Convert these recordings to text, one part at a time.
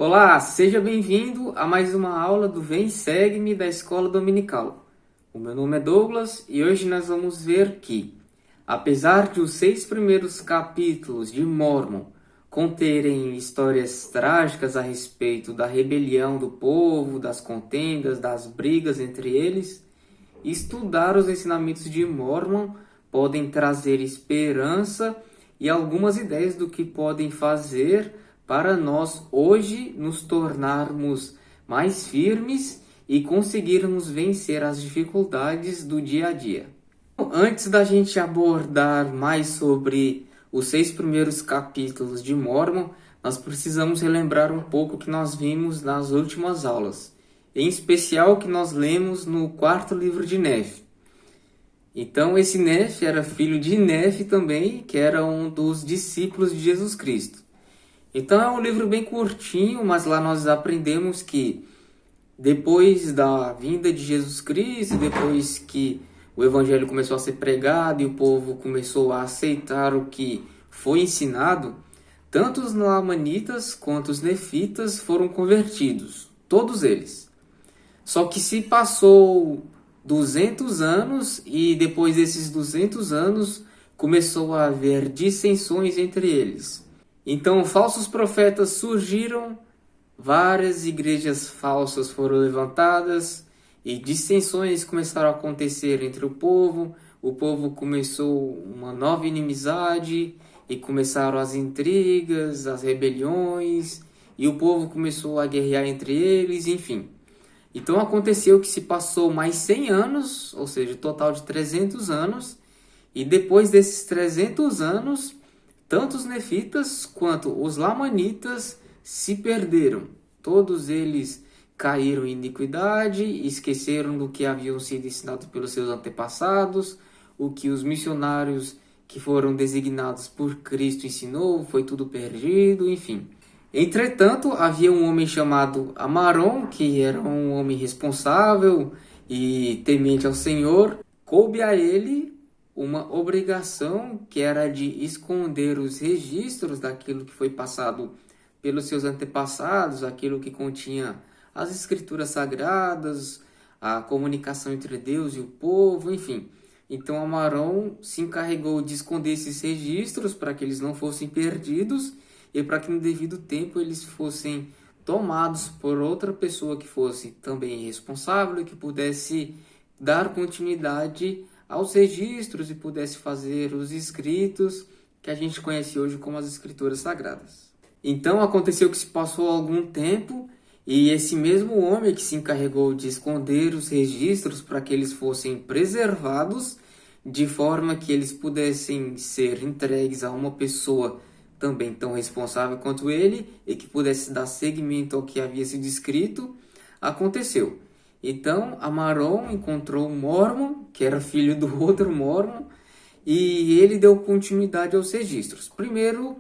Olá, seja bem-vindo a mais uma aula do Vem Segue-me da Escola Dominical. O meu nome é Douglas e hoje nós vamos ver que, apesar de os 6 primeiros capítulos de Mórmon conterem histórias trágicas a respeito da rebelião do povo, das contendas, das brigas entre eles, estudar os ensinamentos de Mórmon podem trazer esperança e algumas ideias do que podem fazer para nós hoje nos tornarmos mais firmes e conseguirmos vencer as dificuldades do dia a dia. Antes da gente abordar mais sobre os 6 primeiros capítulos de Mórmon, nós precisamos relembrar um pouco o que nós vimos nas últimas aulas, em especial o que nós lemos no quarto livro de Nefe. Então, esse Nefe era filho de Nefe também, que era um dos discípulos de Jesus Cristo. Então, é um livro bem curtinho, mas lá nós aprendemos que depois da vinda de Jesus Cristo, depois que o evangelho começou a ser pregado e o povo começou a aceitar o que foi ensinado, tanto os lamanitas quanto os nefitas foram convertidos, todos eles. Só que se passou 200 anos e depois desses 200 anos começou a haver dissensões entre eles. Então falsos profetas surgiram, várias igrejas falsas foram levantadas e dissensões começaram a acontecer entre o povo começou uma nova inimizade e começaram as intrigas, as rebeliões e o povo começou a guerrear entre eles, enfim. Então aconteceu que se passou mais 100 anos, ou seja, total de 300 anos, e depois desses 300 anos, tanto os nefitas quanto os lamanitas se perderam. Todos eles caíram em iniquidade, esqueceram do que haviam sido ensinados pelos seus antepassados, o que os missionários que foram designados por Cristo ensinou, foi tudo perdido, enfim. Entretanto, havia um homem chamado Amaron, que era um homem responsável e temente ao Senhor. Coube a ele uma obrigação que era de esconder os registros daquilo que foi passado pelos seus antepassados, aquilo que continha as escrituras sagradas, a comunicação entre Deus e o povo, enfim. Então Amaron se encarregou de esconder esses registros para que eles não fossem perdidos e para que no devido tempo eles fossem tomados por outra pessoa que fosse também responsável e que pudesse dar continuidade aos registros e pudesse fazer os escritos que a gente conhece hoje como as escrituras sagradas. Então aconteceu que se passou algum tempo e esse mesmo homem que se encarregou de esconder os registros para que eles fossem preservados de forma que eles pudessem ser entregues a uma pessoa também tão responsável quanto ele e que pudesse dar seguimento ao que havia sido escrito, aconteceu. Então, Amaron encontrou Mórmon, que era filho do outro Mórmon, e ele deu continuidade aos registros. Primeiro,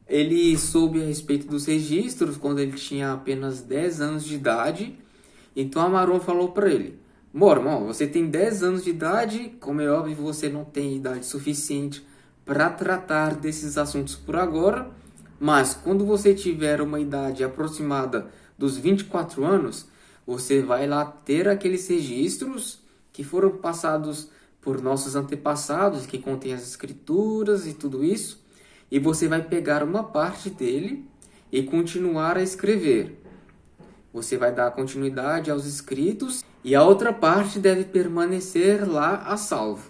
ele soube a respeito dos registros quando ele tinha apenas 10 anos de idade. Então, Amaron falou para ele: Mórmon, você tem 10 anos de idade, como é óbvio, você não tem idade suficiente para tratar desses assuntos por agora, mas quando você tiver uma idade aproximada dos 24 anos, você vai lá ter aqueles registros que foram passados por nossos antepassados, que contém as escrituras e tudo isso, e você vai pegar uma parte dele e continuar a escrever. Você vai dar continuidade aos escritos e a outra parte deve permanecer lá a salvo.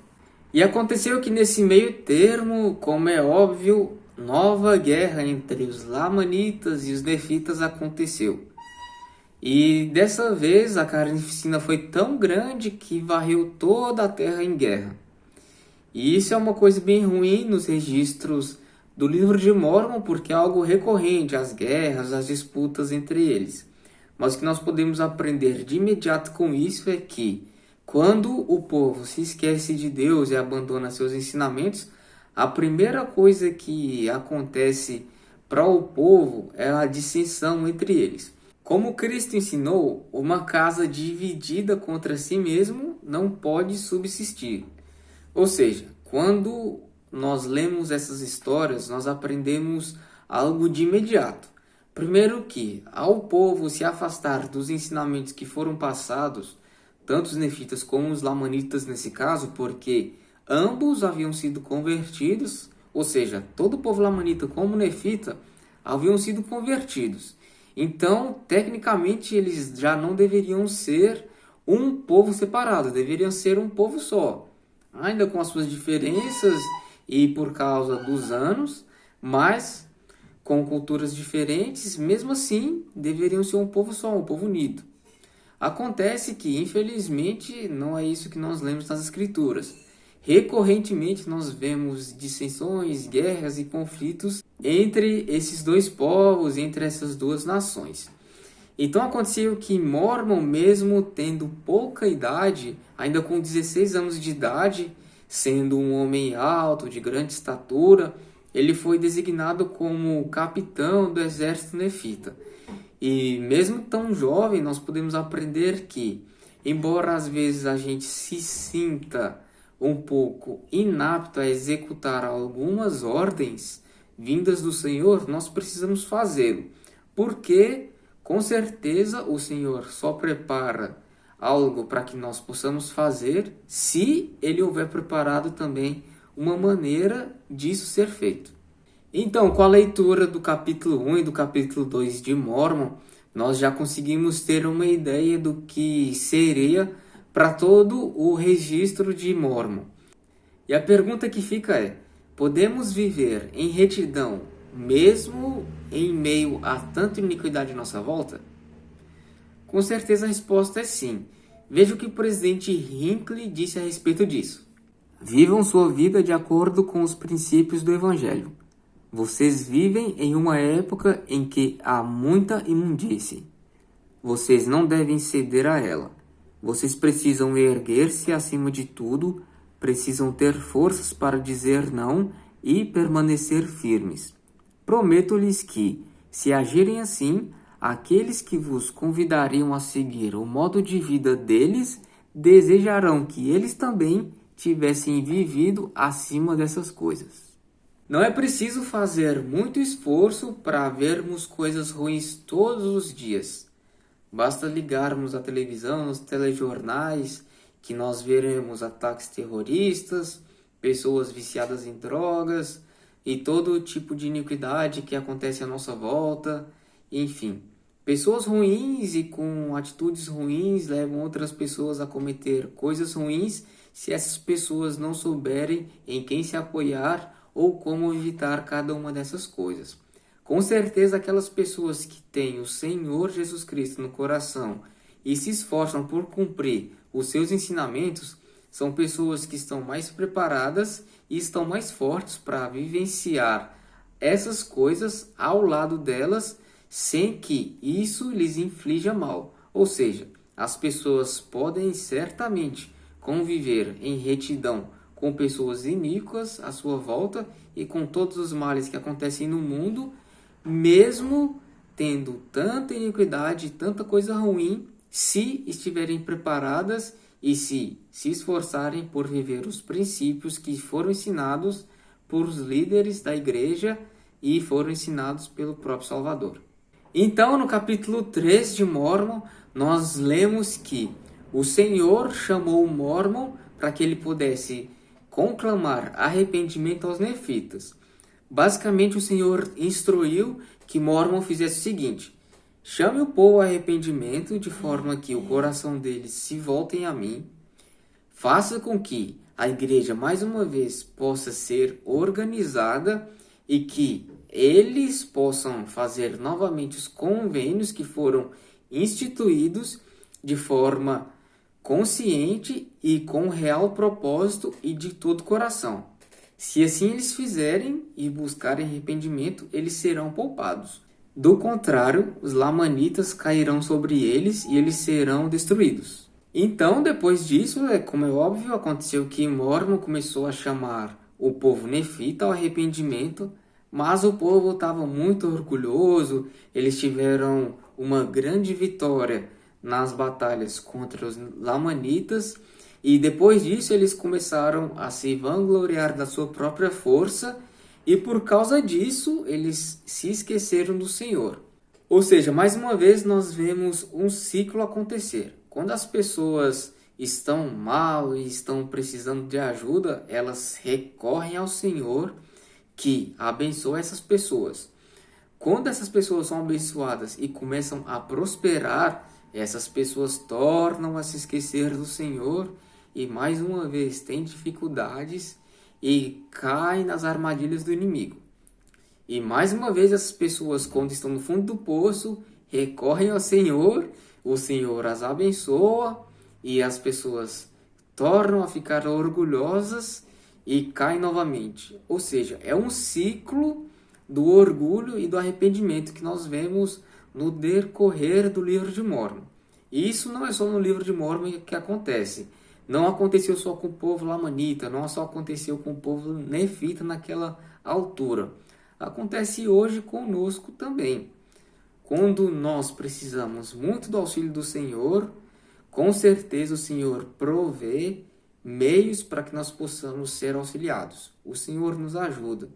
E aconteceu que nesse meio termo, como é óbvio, nova guerra entre os lamanitas e os nefitas aconteceu. E dessa vez a carnificina foi tão grande que varreu toda a terra em guerra. E isso é uma coisa bem ruim nos registros do livro de Mórmon, porque é algo recorrente, as guerras, as disputas entre eles. Mas o que nós podemos aprender de imediato com isso é que, quando o povo se esquece de Deus e abandona seus ensinamentos, a primeira coisa que acontece para o povo é a dissensão entre eles. Como Cristo ensinou, uma casa dividida contra si mesmo não pode subsistir. Ou seja, quando nós lemos essas histórias, nós aprendemos algo de imediato. Primeiro que, ao povo se afastar dos ensinamentos que foram passados, tanto os nefitas como os lamanitas nesse caso, porque ambos haviam sido convertidos, ou seja, todo o povo lamanita como nefita haviam sido convertidos. Então, tecnicamente, eles já não deveriam ser um povo separado, deveriam ser um povo só, ainda com as suas diferenças e por causa dos anos, mas com culturas diferentes, mesmo assim, deveriam ser um povo só, um povo unido. Acontece que, infelizmente, não é isso que nós lemos nas Escrituras. Recorrentemente, nós vemos dissensões, guerras e conflitos entre esses dois povos, entre essas duas nações. Então aconteceu que Mormon, mesmo tendo pouca idade, ainda com 16 anos de idade, sendo um homem alto, de grande estatura, ele foi designado como capitão do exército nefita. E mesmo tão jovem, nós podemos aprender que, embora às vezes a gente se sinta um pouco inapto a executar algumas ordens vindas do Senhor, nós precisamos fazê-lo. Porque, com certeza, o Senhor só prepara algo para que nós possamos fazer, se Ele houver preparado também uma maneira disso ser feito. Então, com a leitura do capítulo 1 e do capítulo 2 de Mormon, nós já conseguimos ter uma ideia do que seria para todo o registro de Mormon. E a pergunta que fica é: podemos viver em retidão mesmo em meio a tanta iniquidade à nossa volta? Com certeza a resposta é sim. Veja o que o presidente Hinckley disse a respeito disso. Vivam sua vida de acordo com os princípios do Evangelho. Vocês vivem em uma época em que há muita imundície. Vocês não devem ceder a ela. Vocês precisam erguer-se acima de tudo, precisam ter forças para dizer não e permanecer firmes. Prometo-lhes que, se agirem assim, aqueles que vos convidariam a seguir o modo de vida deles desejarão que eles também tivessem vivido acima dessas coisas. Não é preciso fazer muito esforço para vermos coisas ruins todos os dias. Basta ligarmos a televisão, nos telejornais, que nós veremos ataques terroristas, pessoas viciadas em drogas e todo tipo de iniquidade que acontece à nossa volta. Enfim, pessoas ruins e com atitudes ruins levam outras pessoas a cometer coisas ruins se essas pessoas não souberem em quem se apoiar ou como evitar cada uma dessas coisas. Com certeza, aquelas pessoas que têm o Senhor Jesus Cristo no coração e se esforçam por cumprir os seus ensinamentos são pessoas que estão mais preparadas e estão mais fortes para vivenciar essas coisas ao lado delas sem que isso lhes inflija mal. Ou seja, as pessoas podem certamente conviver em retidão com pessoas iníquas à sua volta e com todos os males que acontecem no mundo, mesmo tendo tanta iniquidade, tanta coisa ruim, se estiverem preparadas e se esforçarem por viver os princípios que foram ensinados por os líderes da igreja e foram ensinados pelo próprio Salvador. Então, no capítulo 3 de Mormon, nós lemos que o Senhor chamou Mormon para que ele pudesse conclamar arrependimento aos nefitas. Basicamente, o Senhor instruiu que Mormon fizesse o seguinte: chame o povo ao arrependimento de forma que o coração deles se voltem a mim. Faça com que a igreja mais uma vez possa ser organizada e que eles possam fazer novamente os convênios que foram instituídos de forma consciente e com real propósito e de todo coração. Se assim eles fizerem e buscarem arrependimento, eles serão poupados. Do contrário, os lamanitas cairão sobre eles e eles serão destruídos. Então, depois disso, como é óbvio, aconteceu que Mormon começou a chamar o povo nefita ao arrependimento, mas o povo estava muito orgulhoso, eles tiveram uma grande vitória nas batalhas contra os lamanitas, e depois disso eles começaram a se vangloriar da sua própria força, e por causa disso eles se esqueceram do Senhor. Ou seja, mais uma vez nós vemos um ciclo acontecer. Quando as pessoas estão mal e estão precisando de ajuda, elas recorrem ao Senhor que abençoa essas pessoas. Quando essas pessoas são abençoadas e começam a prosperar, essas pessoas tornam a se esquecer do Senhor e mais uma vez têm dificuldades e caem nas armadilhas do inimigo. E mais uma vez essas pessoas, quando estão no fundo do poço, recorrem ao Senhor, o Senhor as abençoa e as pessoas tornam a ficar orgulhosas e caem novamente. Ou seja, é um ciclo do orgulho e do arrependimento que nós vemos no decorrer do livro de Mórmon. E isso não é só no livro de Mórmon que acontece. Não aconteceu só com o povo lamanita, não só aconteceu com o povo nefita naquela altura. Acontece hoje conosco também. Quando nós precisamos muito do auxílio do Senhor, com certeza o Senhor provê meios para que nós possamos ser auxiliados. O Senhor nos ajuda.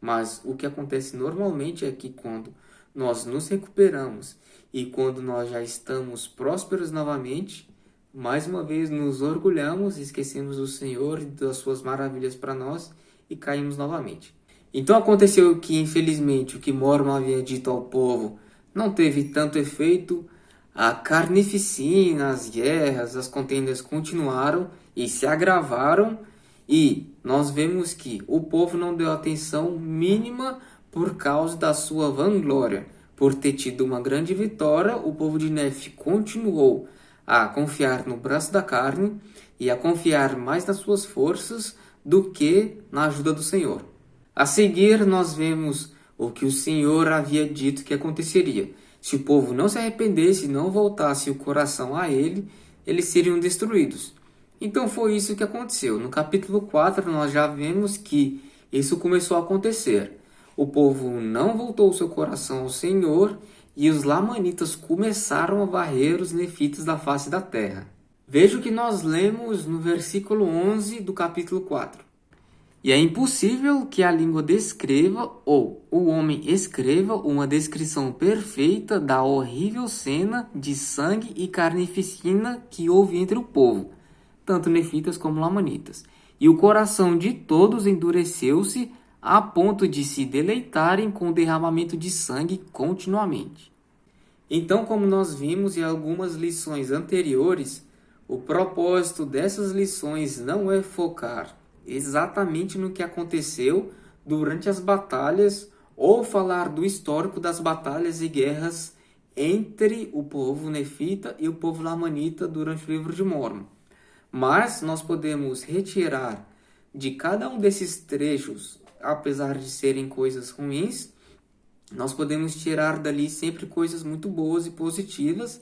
Mas o que acontece normalmente é que quando nós nos recuperamos e quando nós já estamos prósperos novamente, mais uma vez nos orgulhamos, esquecemos do Senhor e das suas maravilhas para nós e caímos novamente. Então aconteceu que, infelizmente, o que Mórmon havia dito ao povo não teve tanto efeito. A carnificina, as guerras, as contendas continuaram e se agravaram, e nós vemos que o povo não deu atenção mínima por causa da sua vanglória. Por ter tido uma grande vitória, o povo de Nef continuou a confiar no braço da carne e a confiar mais nas suas forças do que na ajuda do Senhor. A seguir, nós vemos o que o Senhor havia dito que aconteceria. Se o povo não se arrependesse e não voltasse o coração a ele, eles seriam destruídos. Então foi isso que aconteceu. No capítulo 4 nós já vemos que isso começou a acontecer. O povo não voltou o seu coração ao Senhor e os lamanitas começaram a varrer os nefitas da face da terra. Veja o que nós lemos no versículo 11 do capítulo 4. E é impossível que a língua descreva ou o homem escreva uma descrição perfeita da horrível cena de sangue e carnificina que houve entre o povo, tanto nefitas como lamanitas. E o coração de todos endureceu-se a ponto de se deleitarem com o derramamento de sangue continuamente. Então, como nós vimos em algumas lições anteriores, o propósito dessas lições não é focar exatamente no que aconteceu durante as batalhas ou falar do histórico das batalhas e guerras entre o povo nefita e o povo lamanita durante o livro de Mórmon. Mas nós podemos retirar de cada um desses trechos, apesar de serem coisas ruins, nós podemos tirar dali sempre coisas muito boas e positivas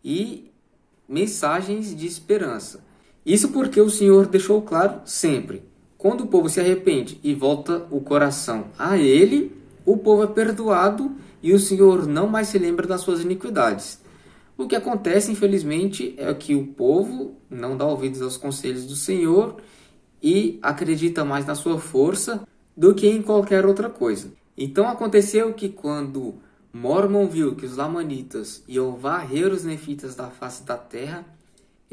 e mensagens de esperança. Isso porque o Senhor deixou claro sempre: quando o povo se arrepende e volta o coração a Ele, o povo é perdoado e o Senhor não mais se lembra das suas iniquidades. O que acontece, infelizmente, é que o povo não dá ouvidos aos conselhos do Senhor e acredita mais na sua força do que em qualquer outra coisa. Então aconteceu que quando Mórmon viu que os lamanitas iam varrer os nefitas da face da terra,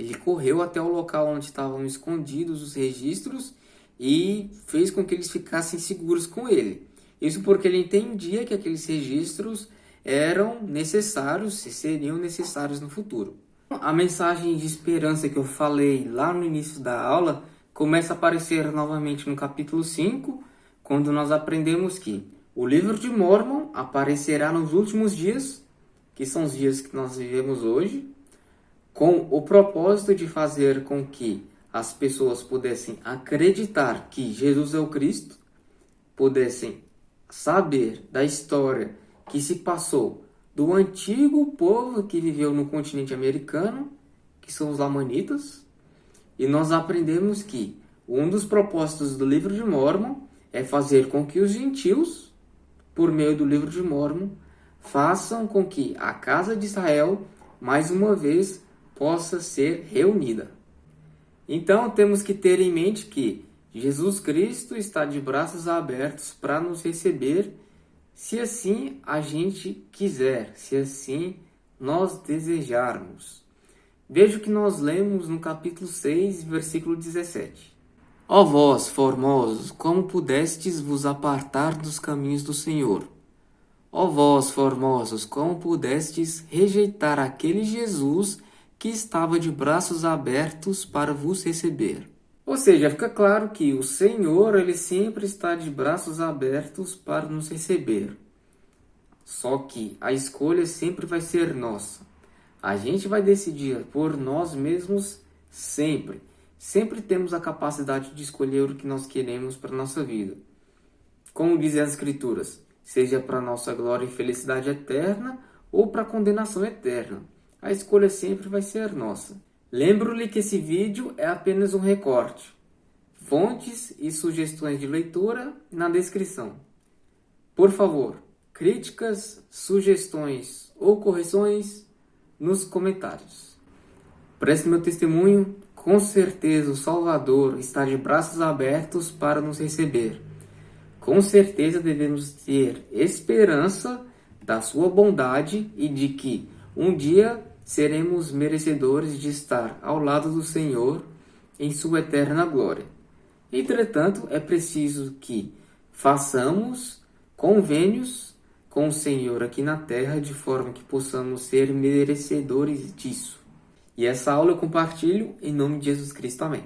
ele correu até o local onde estavam escondidos os registros e fez com que eles ficassem seguros com ele. Isso porque ele entendia que aqueles registros eram necessários e seriam necessários no futuro. A mensagem de esperança que eu falei lá no início da aula começa a aparecer novamente no capítulo 5, quando nós aprendemos que o livro de Mórmon aparecerá nos últimos dias, que são os dias que nós vivemos hoje, com o propósito de fazer com que as pessoas pudessem acreditar que Jesus é o Cristo, pudessem saber da história que se passou do antigo povo que viveu no continente americano, que são os lamanitas, e nós aprendemos que um dos propósitos do livro de Mórmon é fazer com que os gentios, por meio do livro de Mórmon, façam com que a casa de Israel, mais uma vez, possa ser reunida. Então temos que ter em mente que Jesus Cristo está de braços abertos para nos receber se assim a gente quiser, se assim nós desejarmos. Veja o que nós lemos no capítulo 6, versículo 17. Ó vós, formosos, como pudestes vos apartar dos caminhos do Senhor? Ó vós, formosos, como pudestes rejeitar aquele Jesus que estava de braços abertos para vos receber? Ou seja, fica claro que o Senhor, ele sempre está de braços abertos para nos receber. Só que a escolha sempre vai ser nossa. A gente vai decidir por nós mesmos sempre. Sempre temos a capacidade de escolher o que nós queremos para a nossa vida. Como dizem as Escrituras, seja para nossa glória e felicidade eterna ou para condenação eterna. A escolha sempre vai ser nossa. Lembro-lhe que esse vídeo é apenas um recorte. Fontes e sugestões de leitura na descrição. Por favor, críticas, sugestões ou correções nos comentários. Preste meu testemunho, com certeza o Salvador está de braços abertos para nos receber. Com certeza devemos ter esperança da sua bondade e de que um dia seremos merecedores de estar ao lado do Senhor em sua eterna glória. Entretanto, é preciso que façamos convênios com o Senhor aqui na terra, de forma que possamos ser merecedores disso. E essa aula eu compartilho em nome de Jesus Cristo. Amém.